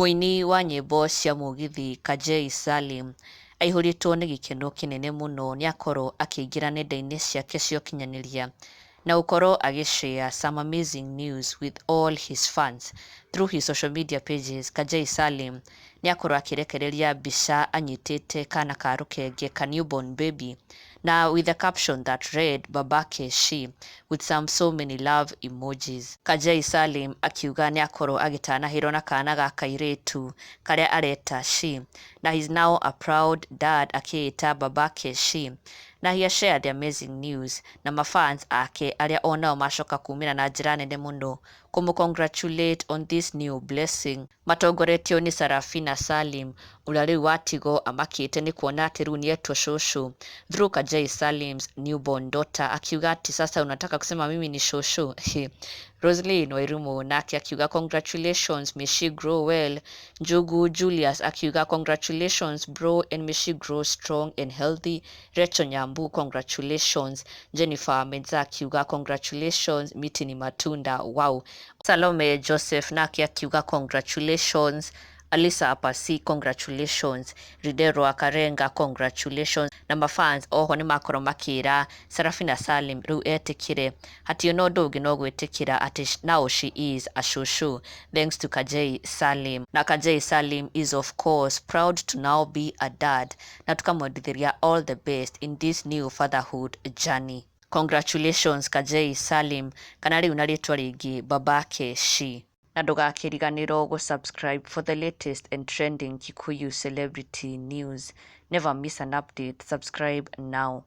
Mũini wa nyĩmbo cia mũgithi Kajei Salim aihũrĩtwo nĩ gĩkeno kĩnene mũno nĩ akorwo akĩingĩra nenda-inĩ ciake cia ũkinyanĩria na gũkorwo agĩshare some amazing news with all his fans through his social media pages. Kajei Salim nĩ akorwo akĩrekereria mbica anyitĩte kana ka rũkenge ka newborn baby na with the caption that read babake she with so many love emojis. Kajei Salim akiuga nĩ akorwo agĩtanahĩrwo na kana ga kairĩtu karĩa areta she na he's now a proud dad akĩĩta babake she na he has shared the amazing news na mafans ake arĩa onao macoka kumĩra na njĩra nene mũno kũmũ-congratulate on this new blessing. Matongoretio nĩ Sarafina Salim ũrĩa rĩu watigwo amakĩte nĩ kuona atĩ rĩu nĩetwo shosho through Kajei Salim's newborn daughter, akiuga ati sasa unataka kusema mimi ni shosho. Roslyn Wairumo nake akiuga congratulations, may she grow well. Njugu Julius akiuga congratulations bro and may she grow strong and healthy. Recho Nyambu congratulations. Jennifer Menza akiuga congratulations, miti ni matunda, wow. Salome Joseph nake akiuga congratulations. Alisa Apasi congratulations. Ridero Akarenga congratulations. Na mafans oho nĩ makorwo makĩra Sarafina Salim rĩu etĩkire hatirĩ na ũndũ ũngĩ no gwĩtĩkĩra atĩ now she is a shosho thanks to Kajei Salim. Na Kajei Salim is of course proud to now be a dad na tukamwendithĩria all the best in this new fatherhood journey. Congratulations Kajei Salim, kana rĩu na rĩtwa rĩngĩ babake she. Na ndũgakĩriganĩrwo gũ-subscribe for the latest and trending Kikuyu celebrity news. Never miss an update. Subscribe now.